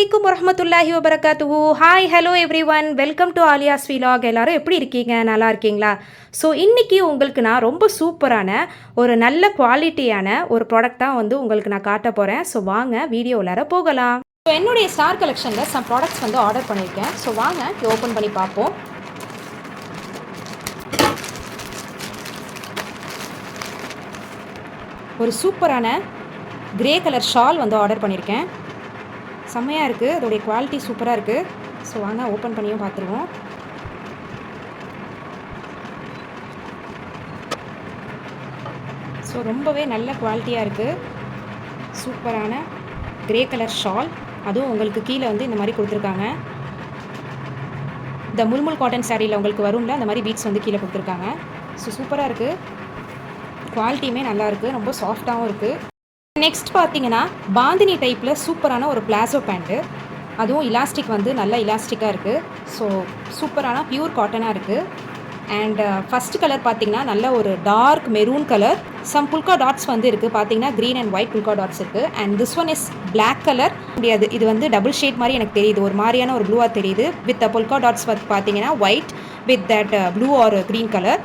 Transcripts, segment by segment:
அலைக்கும் வரஹ்மத்துல்லாஹி வபரகாத்துஹு. Hi hello everyone, welcome to Aaliya's vlog. எல்லாரும் எப்படி இருக்கீங்க? நல்லா இருக்கீங்களா? ஸோ இன்றைக்கி உங்களுக்கு நான் ரொம்ப சூப்பரான ஒரு நல்ல குவாலிட்டியான ஒரு ப்ராடக்ட் தான் உங்களுக்கு நான் காட்ட போகிறேன். ஸோ வாங்க வீடியோவில் போகலாம். ஸோ என்னுடைய ஸ்டார் கலெக்ஷனில் சம் ப்ராடக்ட்ஸ் ஆர்டர் பண்ணியிருக்கேன். ஸோ வாங்க ஓப்பன் பண்ணி பார்ப்போம். ஒரு சூப்பரான கிரே கலர் ஷால் ஆர்டர் பண்ணியிருக்கேன். செம்மையாக இருக்குது, அதோடைய குவாலிட்டி சூப்பராக இருக்குது. ஸோ வாங்க ஓப்பன் பண்ணியும் பார்த்துருவோம். ஸோ ரொம்பவே நல்ல குவாலிட்டியாக இருக்குது. சூப்பரான கிரே கலர் ஷால், அதுவும் உங்களுக்கு கீழே இந்த மாதிரி கொடுத்துருக்காங்க. இந்த முல்முல் காட்டன் சாரியில் உங்களுக்கு வரும்ல, அந்த மாதிரி பீட்ஸ் கீழே கொடுத்துருக்காங்க. ஸோ சூப்பராக இருக்குது, குவாலிட்டியுமே நல்லா இருக்குது, ரொம்ப சாஃப்டாகவும் இருக்குது. நெக்ஸ்ட் பார்த்தீங்கன்னா பாந்தினி டைப்பில் சூப்பரான ஒரு பிளாசோ பேண்ட்டு, அதுவும் இலாஸ்டிக் நல்ல இலாஸ்டிக்காக இருக்குது. ஸோ சூப்பரான பியூர் காட்டனாக இருக்குது. அண்ட் ஃபஸ்ட் கலர் பார்த்தீங்கன்னா நல்ல ஒரு dark maroon colour, some polka dots இருக்குது. பார்த்தீங்கன்னா green and white polka dots இருக்குது. And this one is black colour. முடியாது, இது டபுள் ஷேட் மாதிரி எனக்கு தெரியுது, ஒரு மாதிரியான ஒரு ப்ளூவாக தெரியுது. வித் புல்கா டாட்ஸ் பார்த்தீங்கன்னா white with that blue or green colour.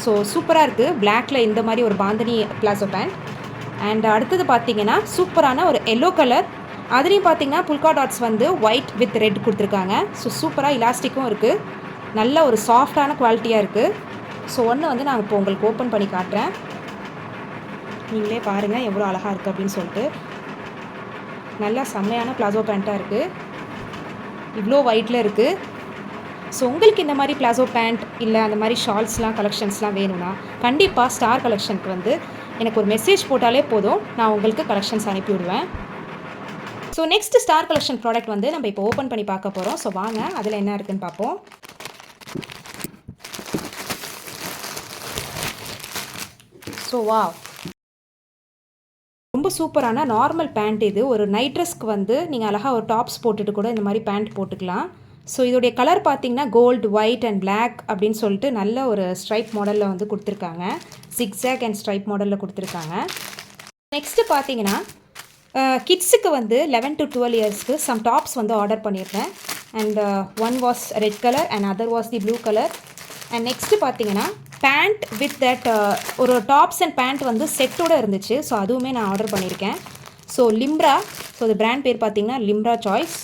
So சூப்பராக இருக்குது. பிளாக்கில் இந்த மாதிரி ஒரு பாந்தினி பிளாசோ பேண்ட். அண்ட் அடுத்தது பார்த்தீங்கன்னா சூப்பரான ஒரு எல்லோ கலர், அதுலேயும் பார்த்தீங்கன்னா polka dots white with red கொடுத்துருக்காங்க. ஸோ சூப்பராக இலாஸ்டிக்கும் இருக்குது, நல்ல ஒரு சாஃப்டான குவாலிட்டியாக இருக்குது. ஸோ ஒன்று நான் இப்போ உங்களுக்கு ஓப்பன் பண்ணி காட்டுறேன், நீங்களே பாருங்கள் எவ்வளோ அழகாக இருக்குது அப்படின்னு சொல்லிட்டு. நல்லா செம்மையான பிளாசோ பேண்ட்டாக இருக்குது, இவ்வளோ ஒயிட்டில் இருக்குது. ஸோ உங்களுக்கு இந்த மாதிரி பிளாசோ பேண்ட் இல்லை அந்த மாதிரி ஷால்ஸ்லாம் கலெக்ஷன்ஸ்லாம் வேணும்னா கண்டிப்பாக ஸ்டார் கலெக்ஷனுக்கு எனக்கு ஒரு மெசேஜ் போட்டாலே போதும், நான் உங்களுக்கு கலெக்ஷன்ஸ் அனுப்பி விடுவேன். So next star collection product நம்ம இப்போ ஓப்பன் பண்ணி பார்க்க போகிறோம். ஸோ வாங்க அதில் என்ன இருக்குதுன்னு பார்ப்போம். ஸோ வாவ், ரொம்ப சூப்பரான நார்மல் பேண்ட் இது. ஒரு நைட் ட்ரெஸ்க்கு நீங்கள் அழகாக ஒரு டாப்ஸ் போட்டுட்டு கூட இந்த மாதிரி பேண்ட் போட்டுக்கலாம். ஸோ இதோடைய கலர் பார்த்தீங்கன்னா கோல்டு, ஒயிட் அண்ட் பிளாக் அப்படின்னு சொல்லிட்டு நல்ல ஒரு ஸ்ட்ரைப் மாடலில் கொடுத்துருக்காங்க. ஜிக்ஸாக் அண்ட் ஸ்ட்ரைப் மாடலில் கொடுத்துருக்காங்க. நெக்ஸ்ட்டு பார்த்தீங்கன்னா கிட்ஸுக்கு 11 to 12 இயர்ஸ்க்கு சம் டாப்ஸ் ஆர்டர் பண்ணியிருந்தேன். And one was red colour and other was the blue colour. And next பார்த்தீங்கன்னா பேண்ட் வித் தட் ஒரு டாப்ஸ் அண்ட் பேண்ட் செட்டோடு இருந்துச்சு. ஸோ அதுவுமே நான் ஆர்டர் பண்ணியிருக்கேன். ஸோ லிம்ரா, ஸோ இது பிராண்ட் பேர் பார்த்தீங்கன்னா லிம்ரா சாய்ஸ்.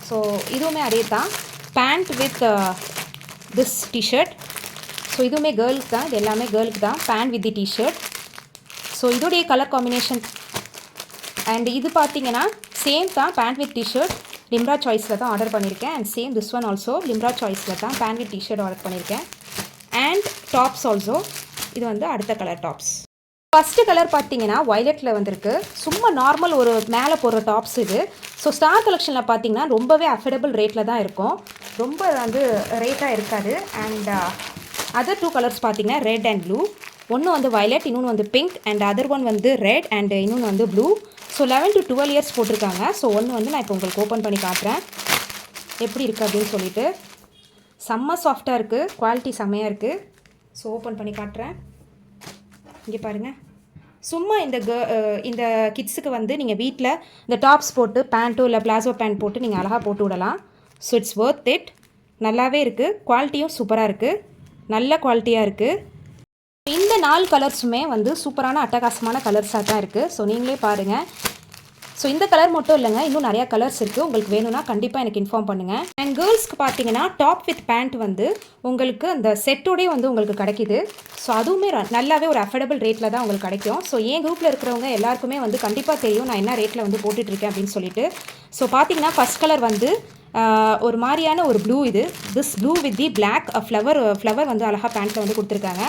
ஸோ இதுவுமே அதே தான், pant with this T-shirt. So இதுவுமே கேர்ளுக்கு தான், இது எல்லாமே கேர்ளுக்கு தான், pant with the T-shirt. So இதோடைய கலர் காம்பினேஷன் அண்ட் இது பார்த்தீங்கன்னா சேம் தான், பேண்ட் வித் டிஷர்ட் லிம்ரா சாய்ஸில் தான் ஆர்டர் பண்ணியிருக்கேன். And same this one also Limra சாய்ஸில் தான் பேண்ட் வித் டிஷர்ட் ஆர்டர் பண்ணியிருக்கேன். அண்ட் டாப்ஸ் ஆல்சோ இது அடுத்த கலர் டாப்ஸ். ஃபஸ்ட்டு கலர் பார்த்தீங்கன்னா வயலட்டில் வந்திருக்கு. சும்மா நார்மல் ஒரு மேலே போடுற டாப்ஸ் இது. ஸோ ஸ்டார் கலெக்ஷனில் பார்த்தீங்கன்னா ரொம்பவே அஃபோர்டபுள் ரேட்டில் தான் இருக்கும், ரொம்ப ரேட்டாக இருக்காது. அண்ட் அதர் டூ கலர்ஸ் பார்த்தீங்கன்னா ரெட் அண்ட் ப்ளூ. ஒன்று வயலட், இன்னொன்று pink. And other one red and இன்னொன்று ப்ளூ. ஸோ 11 to 12 இயர்ஸ் போட்டிருக்காங்க. ஸோ ஒன்று நான் இப்போ உங்களுக்கு ஓப்பன் பண்ணி காட்டுறேன் எப்படி இருக்குது அப்படின்னு சொல்லிட்டு. செம்ம சாஃப்டாக இருக்குது, குவாலிட்டி செம்மையாக இருக்குது. ஸோ ஓப்பன் பண்ணி காட்டுறேன், இங்கே பாருங்கள். சும்மா இந்த கிட்ஸுக்கு நீங்கள் வீட்டில் இந்த டாப்ஸ் போட்டு பேண்ட்டோ இல்லை பிளாசோ பேண்ட் போட்டு நீங்கள் அழகாக போட்டு விடலாம். ஸோ இட்ஸ் ஒர்த் இட், நல்லாவே இருக்குது, குவாலிட்டியும் சூப்பராக இருக்குது, நல்ல குவாலிட்டியாக இருக்குது. இந்த 4 கலர்ஸுமே சூப்பரான அட்டகாசமான கலர்ஸாக தான் இருக்குது. ஸோ நீங்களே பாருங்கள். ஸோ இந்த கலர் மட்டும் இல்லைங்க, இன்னும் நிறையா கலர்ஸ் இருக்குது. உங்களுக்கு வேணும்னா கண்டிப்பாக எனக்கு இன்ஃபார்ம் பண்ணுங்கள். அண்ட் கேர்ள்ஸ்க்கு பார்த்தீங்கன்னா டாப் வித் பேண்ட் உங்களுக்கு அந்த செட்டோடே உங்களுக்கு கிடைக்கிது. ஸோ அதுவுமே நல்லாவே ஒரு அஃபோர்டபுள் ரேட்டில் தான் உங்களுக்கு கிடைக்கும். ஸோ என் குரூப்பில் இருக்கிறவங்க எல்லாருக்குமே கண்டிப்பாக தெரியும் நான் என்ன ரேட்டில் போட்டுட்ருக்கேன் அப்படின்னு சொல்லிட்டு. ஸோ பார்த்தீங்கன்னா ஃபஸ்ட் கலர் ஒரு மாதிரியான ஒரு ப்ளூ, இது this blue with the black flower அழகாக பேண்ட்டில் கொடுத்துருக்காங்க.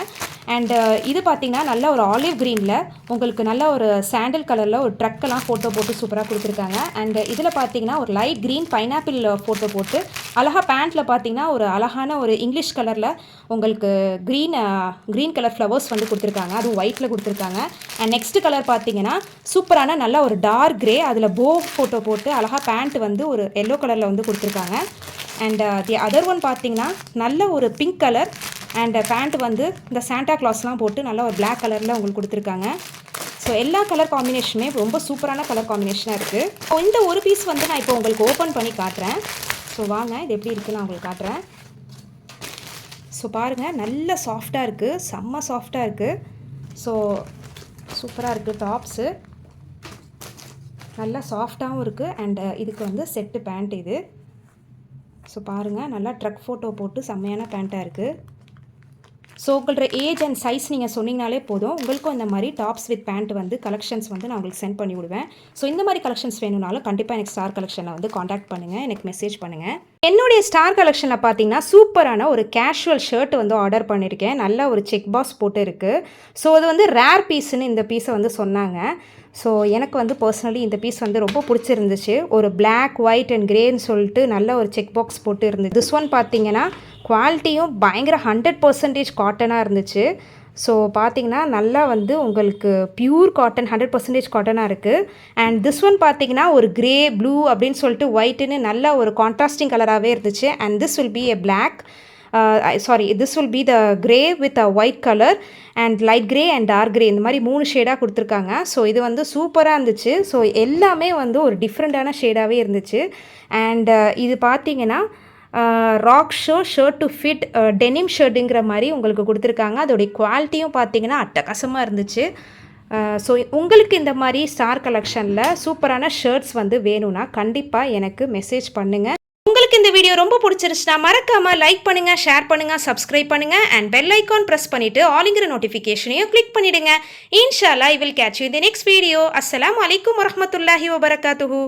அண்ட் இது பார்த்திங்கன்னா நல்ல ஒரு ஆலிவ் க்ரீனில் உங்களுக்கு நல்ல ஒரு சாண்டல் கலரில் ஒரு ட்ரக்கெல்லாம் ஃபோட்டோ போட்டு சூப்பராக கொடுத்துருக்காங்க. அண்ட் இதில் பார்த்தீங்கன்னா ஒரு லைட் க்ரீன் பைனாப்பிள் ஃபோட்டோ போட்டு அழகாக பேண்ட்டில் பார்த்தீங்கன்னா ஒரு அழகான ஒரு இங்கிலீஷ் கலரில் உங்களுக்கு க்ரீன் கலர் ஃப்ளவர்ஸ் கொடுத்துருக்காங்க, அதுவும் ஒயிட்டில் கொடுத்துருக்காங்க. அண்ட் நெக்ஸ்ட் கலர் பார்த்தீங்கன்னா சூப்பரான நல்ல ஒரு டார்க் க்ரே, அதில் போ ஃபோட்டோ போட்டு அழகாக பேண்ட் ஒரு எல்லோ கலரில் கொடுத்துருக்காங்க. அண்ட் தி அதர் ஒன் பார்த்தீங்கன்னா நல்ல ஒரு பிங்க் கலர் அண்ட் பேண்ட் இந்த சாண்டா கிளாஸ்லாம் போட்டு நல்ல ஒரு பிளாக் கலரில் உங்களுக்கு கொடுத்துருக்காங்க. ஸோ எல்லா கலர் காம்பினேஷனுமே ரொம்ப சூப்பரான கலர் காம்பினேஷனாக இருக்குது. ஸோ இந்த ஒரு பீஸ் வந்து நான் இப்போ உங்களுக்கு ஓப்பன் பண்ணி காட்டுறேன். ஸோ வாங்க இது எப்படி இருக்குன்னு நான் உங்களுக்கு காட்டுறேன். ஸோ பாருங்கள், நல்ல சாஃப்டாக இருக்குது, செம்ம சாஃப்டாக இருக்குது. ஸோ சூப்பராக இருக்குது. டாப்ஸு நல்லா சாஃப்டாகவும் இருக்குது. அண்டு இதுக்கு வந்து செட்டு பேண்ட் இது. ஸோ பாருங்கள், நல்லா ட்ரக் ஃபோட்டோ போட்டு செம்மையான பேண்ட்டாக இருக்குது. ஸோ உங்களோட ஏஜ் அண்ட் சைஸ் நீங்கள் சொன்னீங்கனாலே போதும், உங்களுக்கும் இந்த மாதிரி டாப்ஸ் வித் பேண்ட் வந்து கலெக்ஷன்ஸ் வந்து நான் உங்களுக்கு சென்ட் பண்ணி விடுவேன். ஸோ இந்த மாதிரி கலெக்ஷன்ஸ் வேணும்னாலும் கண்டிப்பாக எனக்கு ஸ்டார் கலெக்ஷனில் வந்து காண்டாக்ட் பண்ணுங்கள், எனக்கு மெசேஜ் பண்ணுங்கள். என்னுடைய ஸ்டார் கலெக்ஷனில் பார்த்தீங்கன்னா சூப்பரான ஒரு கேஷுவல் ஷர்ட் வந்து ஆர்டர் பண்ணியிருக்கேன். நல்ல ஒரு செக் பாக்ஸ் போட்டு இருக்குது. ஸோ அது வந்து ரேர் பீஸ்ன்னு இந்த பீஸை வந்து சொன்னாங்க. ஸோ எனக்கு வந்து பர்சனலி இந்த பீஸ் வந்து ரொம்ப பிடிச்சிருந்துச்சு. ஒரு பிளாக், ஒயிட் அண்ட் கிரேன்னு சொல்லிட்டு நல்ல ஒரு செக் பாக்ஸ் போட்டு இருந்துச்சு. திஸ் ஒன் பார்த்தீங்கன்னா குவாலிட்டியும் பயங்கர 100% காட்டனாக இருந்துச்சு. ஸோ பார்த்தீங்கன்னா நல்லா வந்து உங்களுக்கு பியூர் காட்டன் 100% காட்டனாக இருக்குது. அண்ட் திஸ் ஒன் பார்த்தீங்கன்னா ஒரு கிரே, ப்ளூ அப்படின்னு சொல்லிட்டு ஒயிட்டுன்னு நல்ல ஒரு கான்ட்ராஸ்டிங் கலராகவே இருந்துச்சு. And this will be a black this will be the grey with a white color and light grey and dark grey. இந்த மாதிரி 3 ஷேடாக கொடுத்துருக்காங்க. ஸோ இது வந்து சூப்பராக இருந்துச்சு. ஸோ எல்லாமே வந்து ஒரு டிஃப்ரெண்ட்டான ஷேடாகவே இருந்துச்சு. அண்ட் இது பார்த்தீங்கன்னா rock shirt to fit denim ஷர்ட்டுங்கிற மாதிரி உங்களுக்கு கொடுத்துருக்காங்க. அதோடைய குவாலிட்டியும் பார்த்தீங்கன்னா அட்டகாசமாக இருந்துச்சு. ஸோ உங்களுக்கு இந்த மாதிரி ஸ்டார் கலெக்ஷனில் சூப்பரான ஷர்ட்ஸ் வந்து வேணும்னா கண்டிப்பாக எனக்கு மெசேஜ் பண்ணுங்கள். உங்களுக்கு இந்த வீடியோ ரொம்ப பிடிச்சிருச்சுன்னா மறக்காமல் லைக் பண்ணுங்கள், ஷேர் பண்ணுங்கள், சப்ஸ்கிரைப் பண்ணுங்கள் அண்ட் பெல் ஐக்கான் ப்ரெஸ் பண்ணிவிட்டு ஆலிங்கிற நோட்டிஃபிகேஷனையும் கிளிக் பண்ணிவிடுங்க. இன்ஷா அல்லாஹ் I will catch you in the next video. அஸ்ஸலாமு அலைக்கும் வரஹ்மத்துல்லாஹி வபரகாத்துஹு.